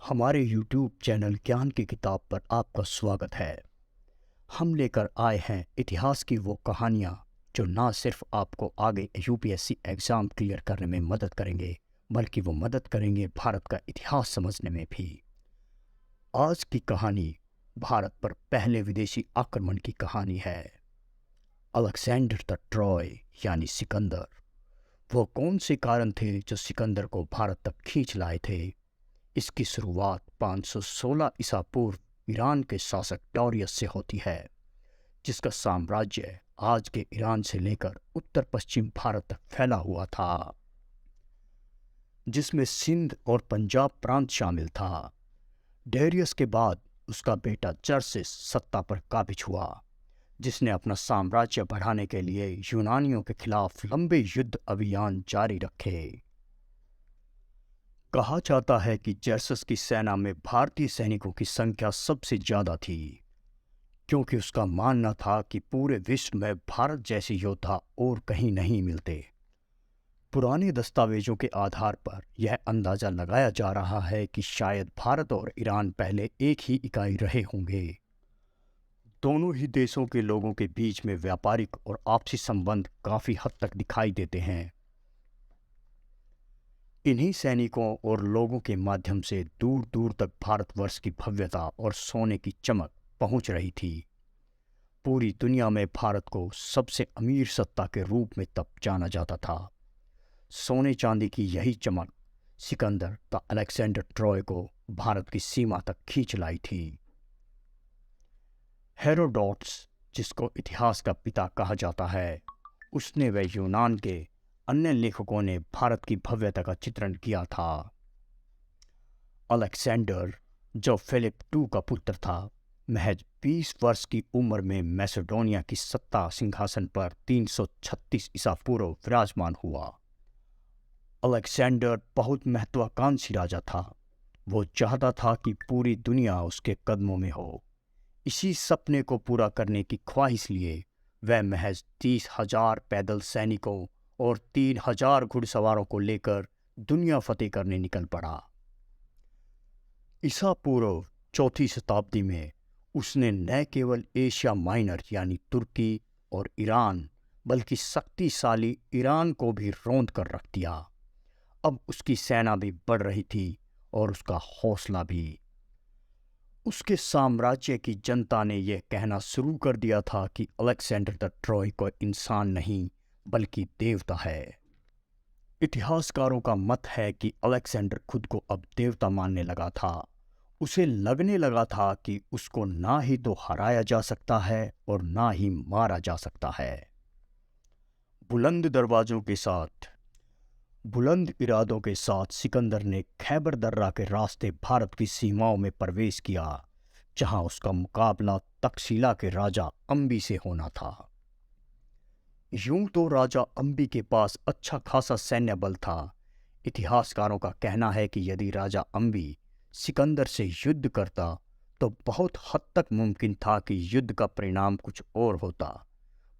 हमारे YouTube channel ज्ञान की किताब पर आपका स्वागत है। हम लेकर आए हैं इतिहास की वो कहानियाँ जो ना सिर्फ आपको आगे यूपीएससी एग्ज़ाम क्लियर करने में मदद करेंगे, बल्कि वो मदद करेंगे भारत का इतिहास समझने में भी। आज की कहानी भारत पर पहले विदेशी आक्रमण की कहानी है। अलेक्जेंडर द ट्रॉय यानी सिकंदर। वो कौन से कारण थे जो सिकंदर को भारत तक खींच लाए थे? इसकी शुरुआत 516 ईसा पूर्व ईरान के शासक डॉरियस से होती है, जिसका साम्राज्य आज के ईरान से लेकर उत्तर पश्चिम भारत तक फैला हुआ था, जिसमें सिंध और पंजाब प्रांत शामिल था। डैरियस के बाद उसका बेटा जर्सिस सत्ता पर काबिज हुआ, जिसने अपना साम्राज्य बढ़ाने के लिए यूनानियों के खिलाफ लंबे युद्ध अभियान जारी रखे। कहा जाता है कि जर्सस की सेना में भारतीय सैनिकों की संख्या सबसे ज्यादा थी, क्योंकि उसका मानना था कि पूरे विश्व में भारत जैसे योद्धा और कहीं नहीं मिलते। पुराने दस्तावेजों के आधार पर यह अंदाजा लगाया जा रहा है कि शायद भारत और ईरान पहले एक ही इकाई रहे होंगे। दोनों ही देशों के लोगों के बीच में व्यापारिक और आपसी संबंध काफी हद तक दिखाई देते हैं। इन्हीं सैनिकों और लोगों के माध्यम से दूर दूर तक भारतवर्ष की भव्यता और सोने की चमक पहुंच रही थी। पूरी दुनिया में भारत को सबसे अमीर सत्ता के रूप में तब जाना जाता था। सोने चांदी की यही चमक सिकंदर द अलेक्जेंडर ट्रॉय को भारत की सीमा तक खींच लाई थी। हेरोडोटस, जिसको इतिहास का पिता कहा जाता है, उसने व यूनान के अन्य लेखकों ने भारत की भव्यता का चित्रण किया था। अलेक्जेंडर, जो फिलिप II का पुत्र था, महज 20 वर्ष की उम्र में मैसेडोनिया की सत्ता सिंहासन पर 336 ईसा पूर्व विराजमान हुआ। अलेक्जेंडर बहुत महत्वाकांक्षी राजा था। वो चाहता था कि पूरी दुनिया उसके कदमों में हो। इसी सपने को पूरा करने की ख्वाहिश लिए वह महज 30,000 पैदल सैनिकों और 3,000 घुड़सवारों को लेकर दुनिया फतेह करने निकल पड़ा। ईसा पूर्व चौथी शताब्दी में उसने न केवल एशिया माइनर यानी तुर्की और ईरान, बल्कि शक्तिशाली ईरान को भी रौंद कर रख दिया। अब उसकी सेना भी बढ़ रही थी और उसका हौसला भी। उसके साम्राज्य की जनता ने यह कहना शुरू कर दिया था कि अलेक्जेंडर द ट्रॉय कोई इंसान नहीं, बल्कि देवता है। इतिहासकारों का मत है कि अलेक्जेंडर खुद को अब देवता मानने लगा था। उसे लगने लगा था कि उसको ना ही तो हराया जा सकता है और ना ही मारा जा सकता है। बुलंद दरवाजों के साथ, बुलंद इरादों के साथ सिकंदर ने खैबर दर्रा के रास्ते भारत की सीमाओं में प्रवेश किया, जहां उसका मुकाबला तक्षशिला के राजा अंबी से होना था। यूं तो राजा अंबी के पास अच्छा खासा सैन्य बल था। इतिहासकारों का कहना है कि यदि राजा अंबी सिकंदर से युद्ध करता तो बहुत हद तक मुमकिन था कि युद्ध का परिणाम कुछ और होता,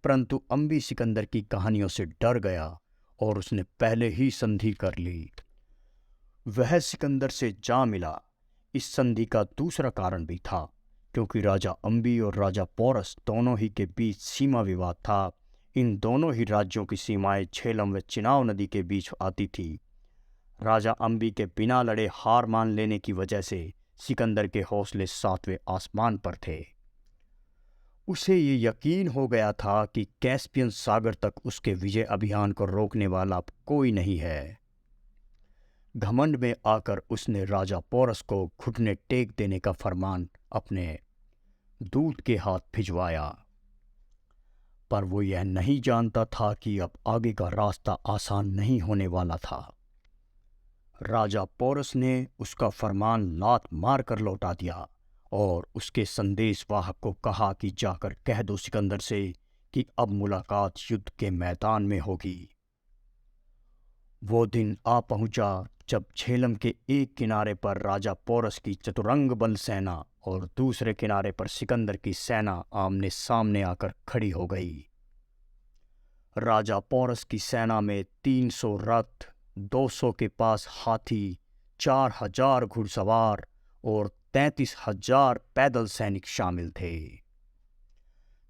परंतु अंबी सिकंदर की कहानियों से डर गया और उसने पहले ही संधि कर ली। वह सिकंदर से जा मिला। इस संधि का दूसरा कारण भी था, क्योंकि राजा अंबी और राजा पोरस दोनों ही के बीच सीमा विवाद था। इन दोनों ही राज्यों की सीमाएं झेलम व चिनाब नदी के बीच आती थी। राजा अंबी के बिना लड़े हार मान लेने की वजह से सिकंदर के हौसले सातवें आसमान पर थे। उसे ये यकीन हो गया था कि कैस्पियन सागर तक उसके विजय अभियान को रोकने वाला कोई नहीं है। घमंड में आकर उसने राजा पोरस को घुटने टेक देने का फरमान अपने दूत के हाथ भिजवाया, पर वो यह नहीं जानता था कि अब आगे का रास्ता आसान नहीं होने वाला था। राजा पोरस ने उसका फरमान लात मार कर लौटा दिया और उसके संदेशवाहक को कहा कि जाकर कह दो सिकंदर से कि अब मुलाकात युद्ध के मैदान में होगी। वो दिन आ पहुंचा जब झेलम के एक किनारे पर राजा पोरस की चतुरंग बल सेना और दूसरे किनारे पर सिकंदर की सेना आमने सामने आकर खड़ी हो गई। राजा पोरस की सेना में 300 रथ, 200 के पास हाथी, 4,000 घुड़सवार और 33,000 पैदल सैनिक शामिल थे।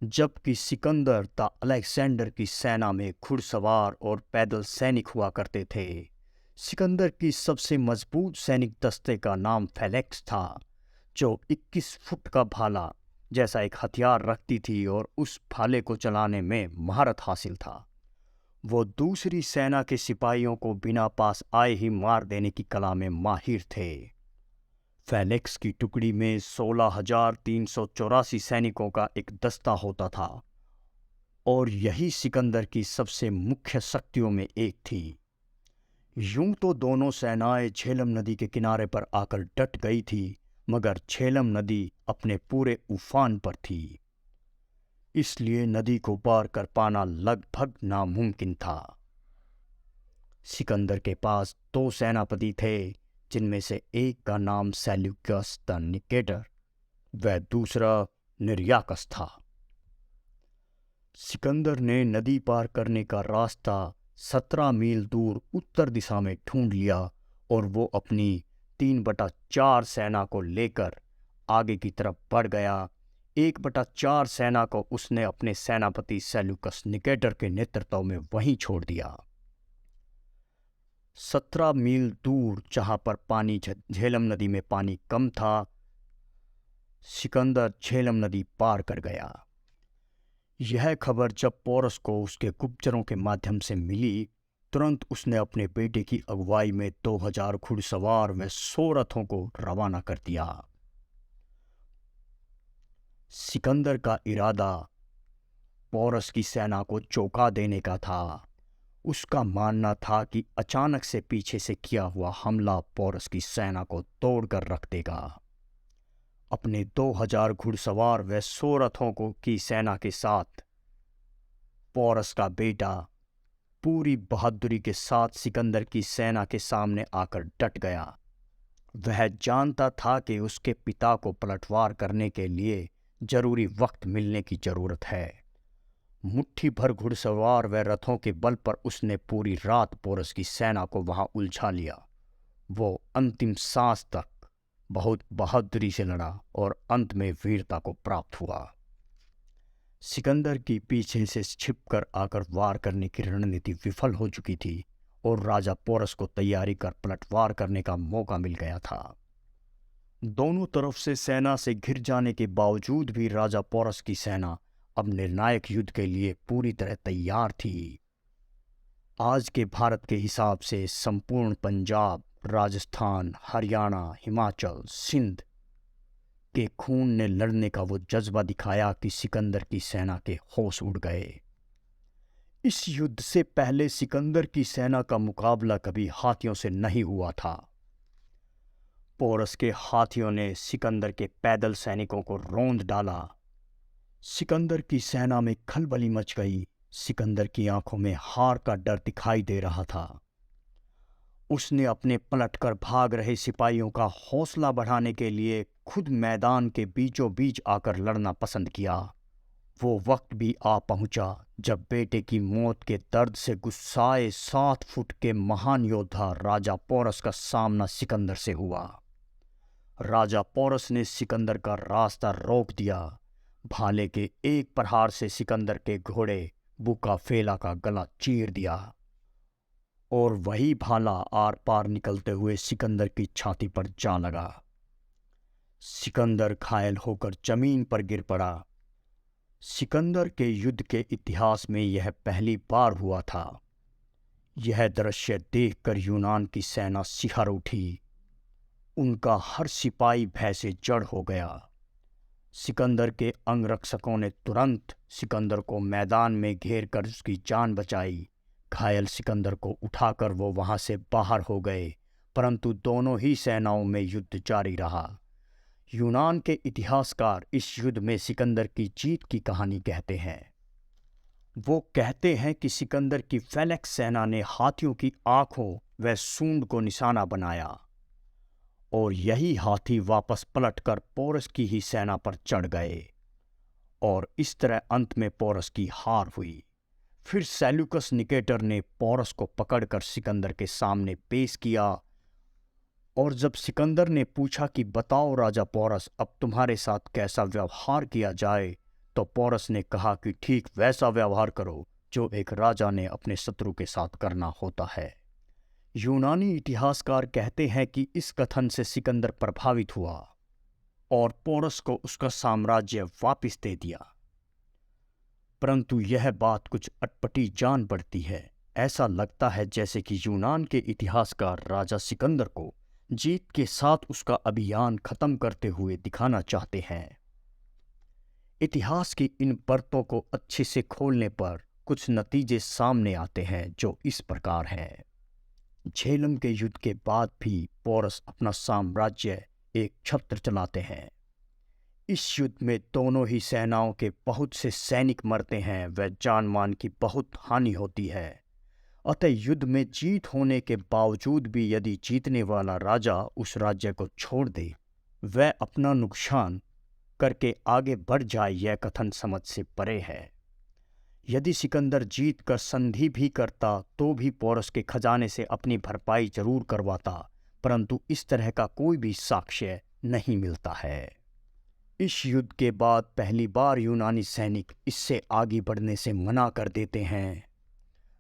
जबकि सिकंदर द अलेक्जेंडर की सेना में घुड़सवार और पैदल सैनिक हुआ करते थे। सिकंदर की सबसे मजबूत सैनिक दस्ते का नाम फेलेक्स था, जो 21 फुट का भाला जैसा एक हथियार रखती थी और उस भाले को चलाने में महारत हासिल था। वो दूसरी सेना के सिपाहियों को बिना पास आए ही मार देने की कला में माहिर थे। फेलिक्स की टुकड़ी में 16,384 सैनिकों का एक दस्ता होता था और यही सिकंदर की सबसे मुख्य शक्तियों में एक थी। यूं तो दोनों सेनाएं झेलम नदी के किनारे पर आकर डट गई थी, मगर झेलम नदी अपने पूरे उफान पर थी, इसलिए नदी को पार कर पाना लगभग नामुमकिन था। सिकंदर के पास 2 सेनापति थे, जिनमें से एक का नाम सेल्यूकस द निकेटर व दूसरा निर्याकस था। सिकंदर ने नदी पार करने का रास्ता 17 मील दूर उत्तर दिशा में ढूंढ लिया और वो अपनी 3/4 सेना को लेकर आगे की तरफ बढ़ गया। 1/4 सेना को उसने अपने सेनापति सेल्यूकस निकेटर के नेतृत्व में वहीं छोड़ दिया। 17 मील दूर, जहां पर पानी झेलम नदी में पानी कम था, सिकंदर झेलम नदी पार कर गया। यह खबर जब पोरस को उसके गुप्तचरों के माध्यम से मिली, तुरंत उसने अपने बेटे की अगुवाई में 2000 घुड़सवार व 100 रथों को रवाना कर दिया। सिकंदर का इरादा पोरस की सेना को चौंका देने का था। उसका मानना था कि अचानक से पीछे से किया हुआ हमला पोरस की सेना को तोड़कर रख देगा। अपने 2000 घुड़सवार व 100 रथों की सेना के साथ पोरस का बेटा पूरी बहादुरी के साथ सिकंदर की सेना के सामने आकर डट गया। वह जानता था कि उसके पिता को पलटवार करने के लिए जरूरी वक्त मिलने की जरूरत है। मुट्ठी भर घुड़सवार व रथों के बल पर उसने पूरी रात पोरस की सेना को वहां उलझा लिया। वो अंतिम सांस तक बहुत बहादुरी से लड़ा और अंत में वीरता को प्राप्त हुआ। सिकंदर की पीछे से छिपकर आकर वार करने की रणनीति विफल हो चुकी थी और राजा पोरस को तैयारी कर पलटवार करने का मौका मिल गया था। दोनों तरफ से सेना से घिर जाने के बावजूद भी राजा पोरस की सेना अब निर्णायक युद्ध के लिए पूरी तरह तैयार थी। आज के भारत के हिसाब से संपूर्ण पंजाब, राजस्थान, हरियाणा, हिमाचल, सिंध के खून ने लड़ने का वो जज्बा दिखाया कि सिकंदर की सेना के होश उड़ गए। इस युद्ध से पहले सिकंदर की सेना का मुकाबला कभी हाथियों से नहीं हुआ था। पोरस के हाथियों ने सिकंदर के पैदल सैनिकों को रौंद डाला। सिकंदर की सेना में खलबली मच गई। सिकंदर की आंखों में हार का डर दिखाई दे रहा था। उसने अपने पलटकर भाग रहे सिपाहियों का हौसला बढ़ाने के लिए खुद मैदान के बीचों बीच आकर लड़ना पसंद किया। वो वक्त भी आ पहुंचा जब बेटे की मौत के दर्द से गुस्साए 7 फुट के महान योद्धा राजा पोरस का सामना सिकंदर से हुआ। राजा पोरस ने सिकंदर का रास्ता रोक दिया। भाले के एक प्रहार से सिकंदर के घोड़े बुकाफेला का गला चीर दिया और वही भाला आर पार निकलते हुए सिकंदर की छाती पर जा लगा। सिकंदर घायल होकर जमीन पर गिर पड़ा। सिकंदर के युद्ध के इतिहास में यह पहली बार हुआ था। यह दृश्य देखकर यूनान की सेना सिहर उठी। उनका हर सिपाही भय से जड़ हो गया। सिकंदर के अंगरक्षकों ने तुरंत सिकंदर को मैदान में घेर कर उसकी जान बचाई। घायल सिकंदर को उठाकर वो वहां से बाहर हो गए, परंतु दोनों ही सेनाओं में युद्ध जारी रहा। यूनान के इतिहासकार इस युद्ध में सिकंदर की जीत की कहानी कहते हैं। वो कहते हैं कि सिकंदर की फेलिक्स सेना ने हाथियों की आंखों व सूंड को निशाना बनाया और यही हाथी वापस पलटकर पोरस की ही सेना पर चढ़ गए और इस तरह अंत में पोरस की हार हुई। फिर सेल्यूकस निकेटर ने पोरस को पकड़कर सिकंदर के सामने पेश किया और जब सिकंदर ने पूछा कि बताओ राजा पोरस, अब तुम्हारे साथ कैसा व्यवहार किया जाए, तो पोरस ने कहा कि ठीक वैसा व्यवहार करो जो एक राजा ने अपने शत्रु के साथ करना होता है। यूनानी इतिहासकार कहते हैं कि इस कथन से सिकंदर प्रभावित हुआ और पोरस को उसका साम्राज्य वापस दे दिया। परंतु यह बात कुछ अटपटी जान पड़ती है। ऐसा लगता है जैसे कि यूनान के इतिहासकार राजा सिकंदर को जीत के साथ उसका अभियान खत्म करते हुए दिखाना चाहते हैं। इतिहास की इन परतों को अच्छे से खोलने पर कुछ नतीजे सामने आते हैं जो इस प्रकार हैं। झेलम के युद्ध के बाद भी पोरस अपना साम्राज्य एक छत्र चलाते हैं। इस युद्ध में दोनों ही सेनाओं के बहुत से सैनिक मरते हैं व जान मान की बहुत हानि होती है। अतः युद्ध में जीत होने के बावजूद भी यदि जीतने वाला राजा उस राज्य को छोड़ दे, वह अपना नुकसान करके आगे बढ़ जाए, यह कथन समझ से परे है। यदि सिकंदर जीत कर संधि भी करता तो भी पोरस के खजाने से अपनी भरपाई जरूर करवाता, परंतु इस तरह का कोई भी साक्ष्य नहीं मिलता है। इस युद्ध के बाद पहली बार यूनानी सैनिक इससे आगे बढ़ने से मना कर देते हैं।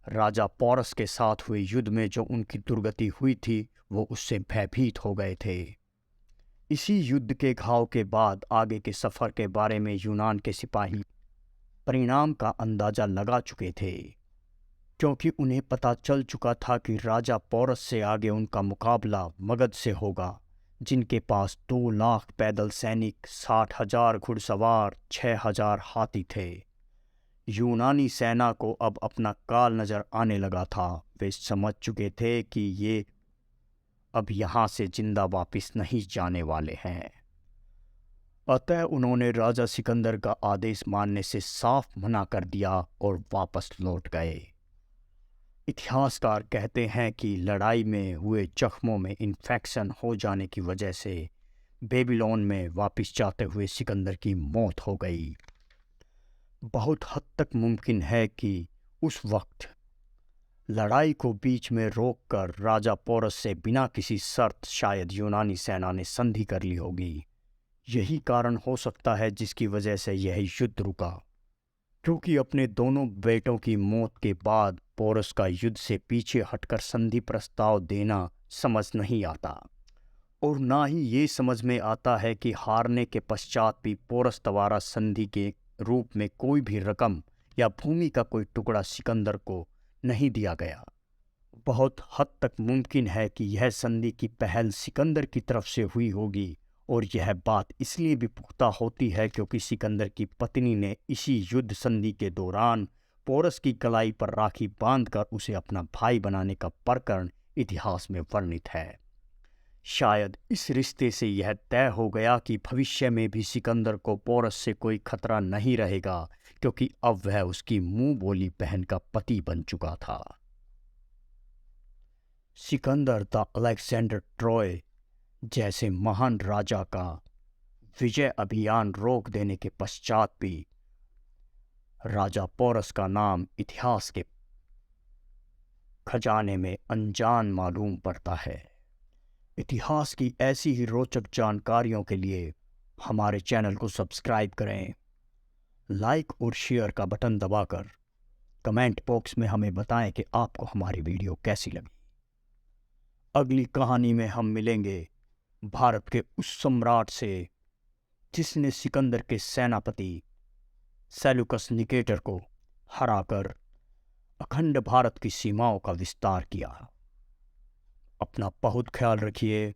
राजा पोरस के साथ हुए युद्ध में जो उनकी दुर्गति हुई थी वो उससे भयभीत हो गए थे। इसी युद्ध के घाव के बाद आगे के सफर के बारे में यूनान के सिपाही परिणाम का अंदाजा लगा चुके थे, क्योंकि उन्हें पता चल चुका था कि राजा पोरस से आगे उनका मुकाबला मगध से होगा, जिनके पास 2 लाख पैदल सैनिक, 60,000 घुड़सवार, 6,000 हाथी थे। यूनानी सेना को अब अपना काल नजर आने लगा था। वे समझ चुके थे कि ये अब यहाँ से जिंदा वापस नहीं जाने वाले हैं। अतः उन्होंने राजा सिकंदर का आदेश मानने से साफ मना कर दिया और वापस लौट गए। इतिहासकार कहते हैं कि लड़ाई में हुए जख्मों में इन्फेक्शन हो जाने की वजह से बेबीलोन में वापस जाते हुए सिकंदर की मौत हो गई। बहुत हद तक मुमकिन है कि उस वक्त लड़ाई को बीच में रोककर राजा पोरस से बिना किसी शर्त शायद यूनानी सेना ने संधि कर ली होगी। यही कारण हो सकता है जिसकी वजह से यह युद्ध रुका, क्योंकि अपने दोनों बेटों की मौत के बाद पोरस का युद्ध से पीछे हटकर संधि प्रस्ताव देना समझ नहीं आता, और ना ही ये समझ में आता है कि हारने के पश्चात भी पोरस द्वारा संधि के रूप में कोई भी रकम या भूमि का कोई टुकड़ा सिकंदर को नहीं दिया गया। बहुत हद तक मुमकिन है कि यह संधि की पहल सिकंदर की तरफ से हुई होगी, और यह बात इसलिए भी पुख्ता होती है क्योंकि सिकंदर की पत्नी ने इसी युद्ध संधि के दौरान पोरस की कलाई पर राखी बांधकर उसे अपना भाई बनाने का प्रकरण इतिहास में वर्णित है। शायद इस रिश्ते से यह तय हो गया कि भविष्य में भी सिकंदर को पोरस से कोई खतरा नहीं रहेगा, क्योंकि अब वह उसकी मुंह बोली बहन का पति बन चुका था। सिकंदर द अलेक्जेंडर ट्रॉय जैसे महान राजा का विजय अभियान रोक देने के पश्चात भी राजा पोरस का नाम इतिहास के खजाने में अनजान मालूम पड़ता है। इतिहास की ऐसी ही रोचक जानकारियों के लिए हमारे चैनल को सब्सक्राइब करें, लाइक और शेयर का बटन दबाकर कमेंट बॉक्स में हमें बताएं कि आपको हमारी वीडियो कैसी लगी। अगली कहानी में हम मिलेंगे भारत के उस सम्राट से जिसने सिकंदर के सेनापति सेल्यूकस निकेटर को हराकर अखंड भारत की सीमाओं का विस्तार किया। अपना बहुत ख्याल रखिए।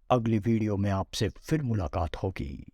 अगली वीडियो में आपसे फिर मुलाकात होगी।